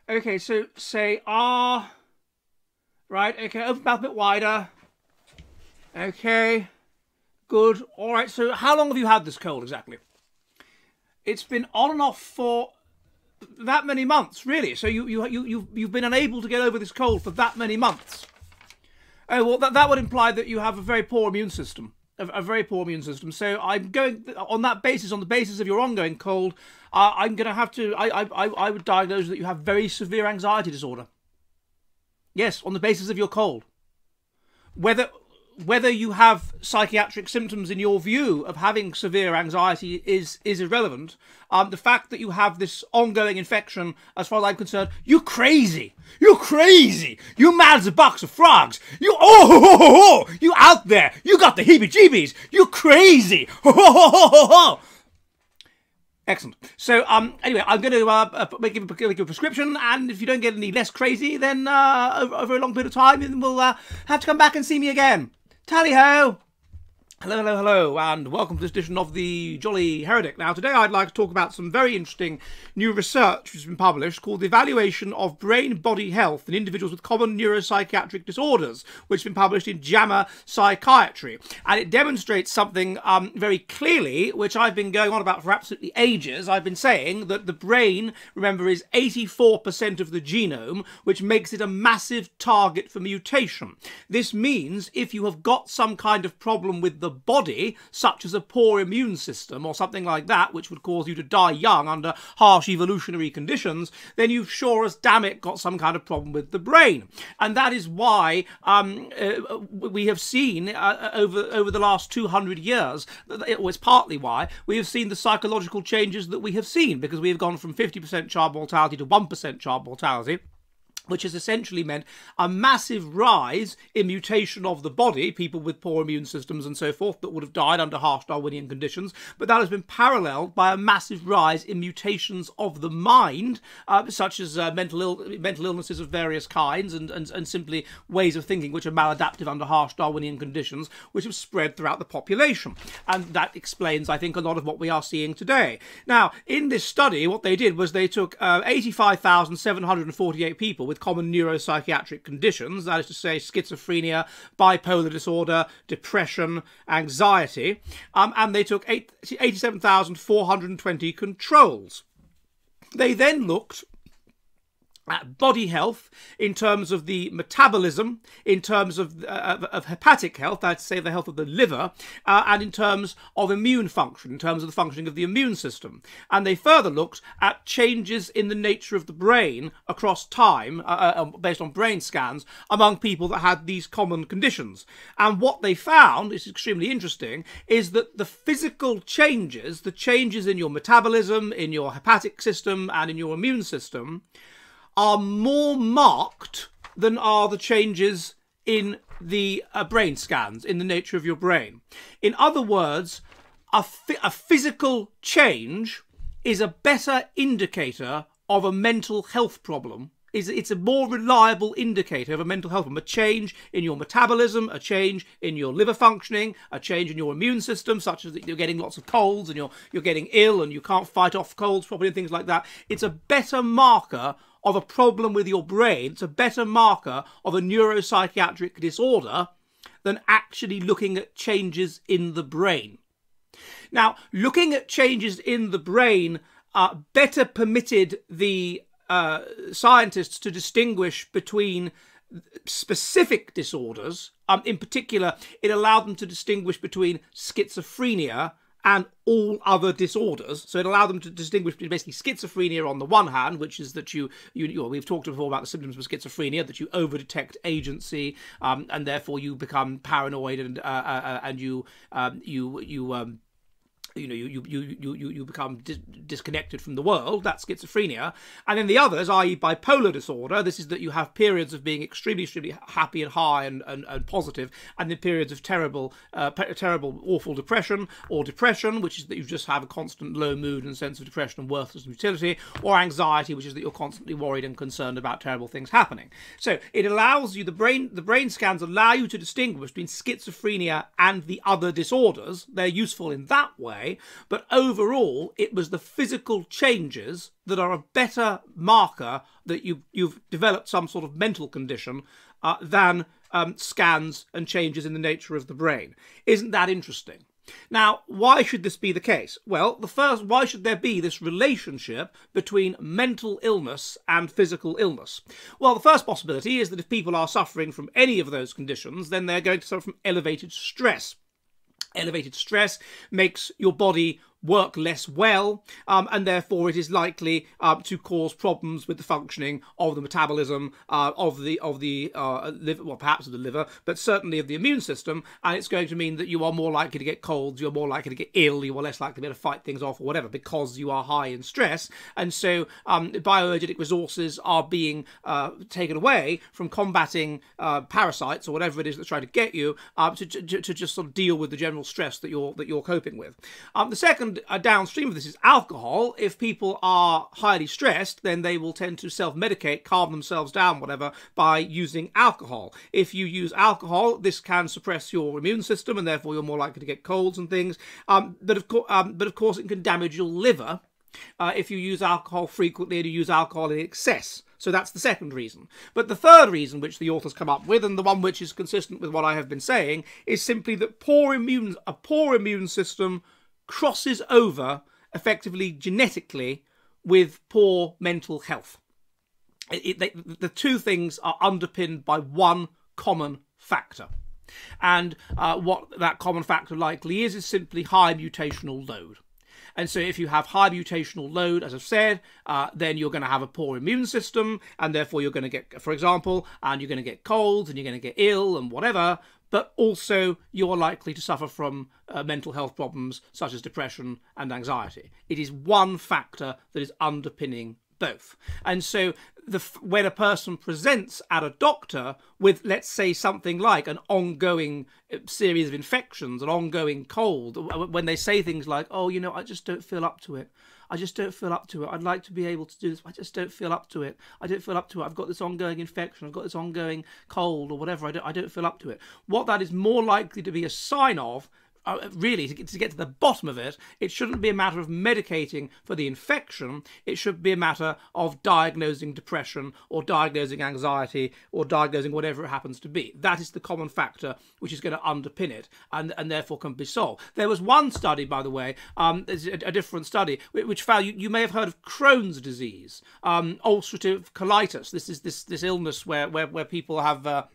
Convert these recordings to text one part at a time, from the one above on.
Okay, so say R. Right, okay, open mouth a bit wider. Okay, good. All right, so how long have you had this cold exactly? It's been on and off for that many months, really. So you've been unable to get over this cold for that many months. Oh, well, that would imply that you have a very poor immune system. A very poor immune system. So I'm going on that basis, on the basis of your ongoing cold, I'm going to have to. I would diagnose that you have very severe anxiety disorder. Yes, on the basis of your cold. Whether you have psychiatric symptoms in your view of having severe anxiety is irrelevant. The fact that you have this ongoing infection, as far as I'm concerned, you're crazy. You're crazy. You mad as a box of frogs. You you out there. You got the heebie-jeebies. You're crazy. Excellent. So, anyway, I'm going to give you a prescription, and if you don't get any less crazy, then over a long period of time, then we'll have to come back and see me again. Tally-ho! Hello, hello, hello, and welcome to this edition of the Jolly Heretic. Now, today I'd like to talk about some very interesting new research which has been published called The Evaluation of Brain-Body Health in Individuals with Common Neuropsychiatric Disorders, which has been published in JAMA Psychiatry. And it demonstrates something very clearly, which I've been going on about for absolutely ages. I've been saying that the brain, remember, is 84% of the genome, which makes it a massive target for mutation. This means if you have got some kind of problem with the body, such as a poor immune system or something like that, which would cause you to die young under harsh evolutionary conditions, then you've sure as damn it got some kind of problem with the brain. And that is why we have seen over the last 200 years, it's partly why we have seen the psychological changes that we have seen, because we have gone from 50% child mortality to 1% child mortality, which has essentially meant a massive rise in mutation of the body, people with poor immune systems and so forth that would have died under harsh Darwinian conditions, but that has been paralleled by a massive rise in mutations of the mind, such as mental illnesses of various kinds and simply ways of thinking which are maladaptive under harsh Darwinian conditions, which have spread throughout the population. And that explains, I think, a lot of what we are seeing today. Now, in this study, what they did was they took 85,748 people with common neuropsychiatric conditions, that is to say schizophrenia, bipolar disorder, depression, anxiety, and they took 87,420 controls. They then looked at body health in terms of the metabolism, in terms of hepatic health, that's to say the health of the liver, and in terms of immune function, in terms of the functioning of the immune system. And they further looked at changes in the nature of the brain across time, based on brain scans, among people that had these common conditions. And what they found, is extremely interesting, is that the physical changes, the changes in your metabolism, in your hepatic system, and in your immune system, are more marked than are the changes in the brain scans, in the nature of your brain. In other words, a physical change is a better indicator of a mental health problem. It's a more reliable indicator of a mental health problem. A change in your metabolism, a change in your liver functioning, a change in your immune system, such as that you're getting lots of colds and you're getting ill and you can't fight off colds properly and things like that. It's a better marker of a problem with your brain. It's a better marker of a neuropsychiatric disorder than actually looking at changes in the brain. Now, looking at changes in the brain better permitted the scientists to distinguish between specific disorders. In particular, it allowed them to distinguish between schizophrenia and all other disorders. So it allowed them to distinguish between basically schizophrenia on the one hand, which is that we've talked before about the symptoms of schizophrenia, that you over-detect agency, and therefore you become paranoid and you become disconnected from the world. That's schizophrenia. And then the others, i.e. bipolar disorder, this is that you have periods of being extremely happy and high and positive, and then periods of terrible, awful depression, which is that you just have a constant low mood and sense of depression and worthless utility, or anxiety, which is that you're constantly worried and concerned about terrible things happening. So it allows you, the brain scans allow you to distinguish between schizophrenia and the other disorders. They're useful in that way. way, but overall it was the physical changes that are a better marker that you've developed some sort of mental condition than scans and changes in the nature of the brain. Isn't that interesting? Now, why should this be the case? Well, why should there be this relationship between mental illness and physical illness? Well, the first possibility is that if people are suffering from any of those conditions, then they're going to suffer from elevated stress. Elevated stress makes your body work less well, and therefore it is likely to cause problems with the functioning of the metabolism of the liver, well, perhaps of the liver, but certainly of the immune system. And it's going to mean that you are more likely to get colds, you're more likely to get ill, you are less likely to be able to fight things off or whatever, because you are high in stress. And so bioenergetic resources are being taken away from combating parasites or whatever it is that's trying to get you to just sort of deal with the general stress that you're coping with. The second downstream of this is alcohol. If people are highly stressed, then they will tend to self-medicate, calm themselves down, whatever, by using alcohol. If you use alcohol, this can suppress your immune system, and therefore you're more likely to get colds and things. But of course, it can damage your liver if you use alcohol frequently and you use alcohol in excess. So that's the second reason. But the third reason which the authors come up with, and the one which is consistent with what I have been saying, is simply that a poor immune system crosses over effectively genetically with poor mental health. The two things are underpinned by one common factor. And what that common factor likely is simply high mutational load. And so if you have high mutational load, as I've said, then you're going to have a poor immune system, and therefore you're going to get, for example, and you're going to get colds, and you're going to get ill and whatever, but also you're likely to suffer from mental health problems such as depression and anxiety. It is one factor that is underpinning both. And so when a person presents at a doctor with, let's say, something like an ongoing series of infections, an ongoing cold, when they say things like, oh, you know, I just don't feel up to it. I just don't feel up to it. I'd like to be able to do this. I just don't feel up to it. I don't feel up to it. I've got this ongoing infection. I've got this ongoing cold or whatever. I don't feel up to it. What that is more likely to be a sign of, really, to get to the bottom of it, it shouldn't be a matter of medicating for the infection. It should be a matter of diagnosing depression or diagnosing anxiety or diagnosing whatever it happens to be. That is the common factor which is going to underpin it and therefore can be solved. There was one study, by the way, a different study, which found, you may have heard of Crohn's disease, ulcerative colitis. This is this illness where people have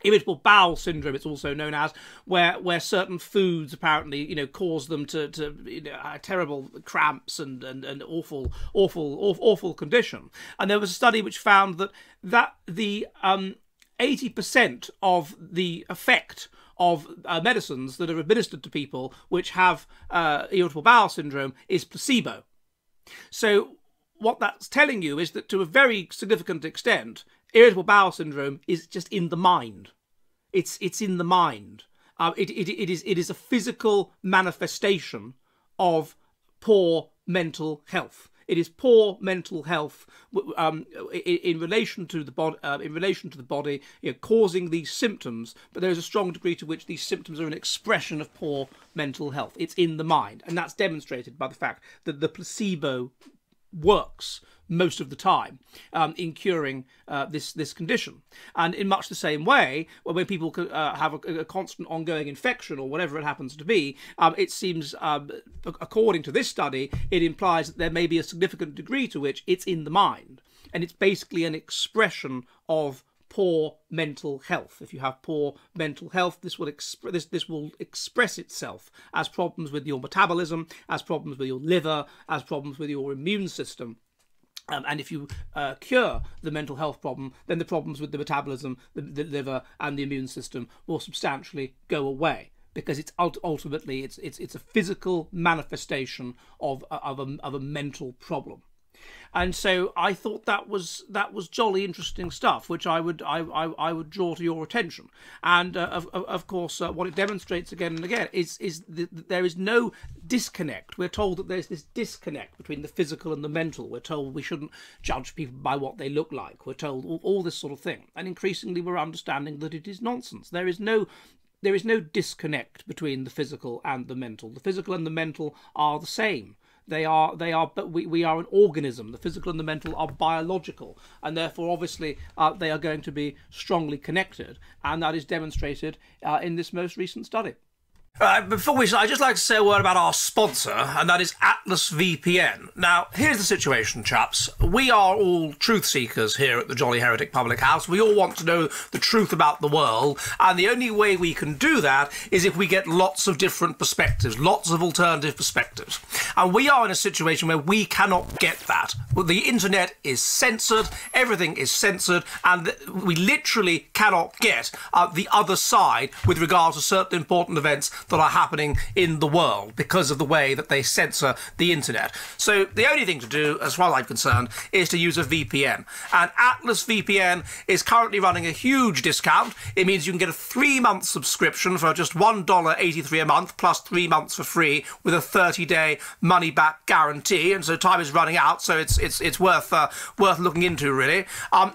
irritable bowel syndrome, it's also known as, where certain foods apparently, you know, cause them to terrible cramps and awful condition. And there was a study which found that the 80% of the effect of medicines that are administered to people which have irritable bowel syndrome is placebo. So what that's telling you is that to a very significant extent, irritable bowel syndrome is just in the mind. It's in the mind. It is a physical manifestation of poor mental health. It is poor mental health in relation to the body, you know, causing these symptoms. But there is a strong degree to which these symptoms are an expression of poor mental health. It's in the mind, and that's demonstrated by the fact that the placebo works most of the time in curing this condition. And in much the same way, when people have a constant ongoing infection or whatever it happens to be, it seems, according to this study, it implies that there may be a significant degree to which it's in the mind. And it's basically an expression of poor mental health. If you have poor mental health, this will express itself as problems with your metabolism, as problems with your liver, as problems with your immune system. And if you cure the mental health problem, then the problems with the metabolism, the liver, and the immune system will substantially go away, because it's ultimately it's a physical manifestation of a mental problem. And so I thought that was jolly interesting stuff, which I would draw to your attention. And of course, what it demonstrates again and again is that there is no disconnect. We're told that there's this disconnect between the physical and the mental. We're told we shouldn't judge people by what they look like. We're told all this sort of thing. And increasingly, we're understanding that it is nonsense. There is no there is no disconnect between the physical and the mental. The physical and the mental are the same. They are, but we are an organism. The physical and the mental are biological, and therefore, obviously, they are going to be strongly connected, and that is demonstrated in this most recent study. Before we start, I'd just like to say a word about our sponsor, and that is Atlas VPN. Now, here's the situation, chaps. We are all truth seekers here at the Jolly Heretic Public House. We all want to know the truth about the world, and the only way we can do that is if we get lots of different perspectives, lots of alternative perspectives. And we are in a situation where we cannot get that. The internet is censored, everything is censored, and we literally cannot get the other side with regards to certain important events that are happening in the world because of the way that they censor the internet. So the only thing to do, as far as I'm concerned, is to use a VPN. And Atlas VPN is currently running a huge discount. It means you can get a 3-month subscription for just $1.83 a month plus 3 months for free with a 30-day money-back guarantee. And so time is running out, so it's worth looking into, really.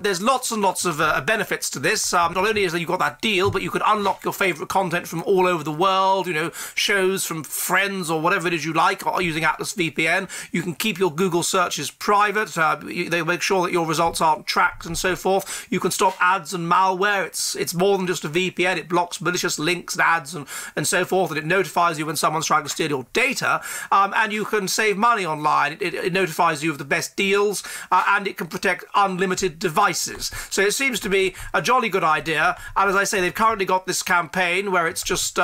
There's lots and lots of benefits to this. Not only is that you've got that deal, but you can unlock your favourite content from all over the world. You know, shows from Friends or whatever it is you like, or using Atlas VPN. You can keep your Google searches private. They make sure that your results aren't tracked and so forth. You can stop ads and malware. It's more than just a VPN. It blocks malicious links and ads and so forth, and it notifies you when someone's trying to steal your data. And you can save money online. It notifies you of the best deals, and it can protect unlimited devices. So it seems to be a jolly good idea. And as I say, they've currently got this campaign where it's just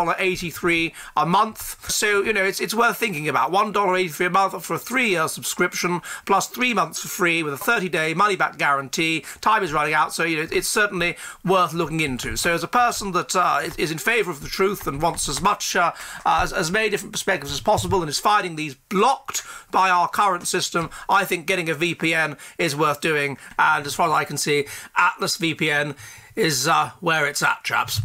$1.83 a month. So, you know, it's worth thinking about. $1.83 a month for a 3-year subscription, plus 3 months for free with a 30-day money-back guarantee. Time is running out, so, you know, it's certainly worth looking into. So as a person that is in favour of the truth and wants as much, as many different perspectives as possible and is finding these blocked by our current system, I think getting a VPN is worth doing. And as far as I can see, Atlas VPN is where it's at, chaps.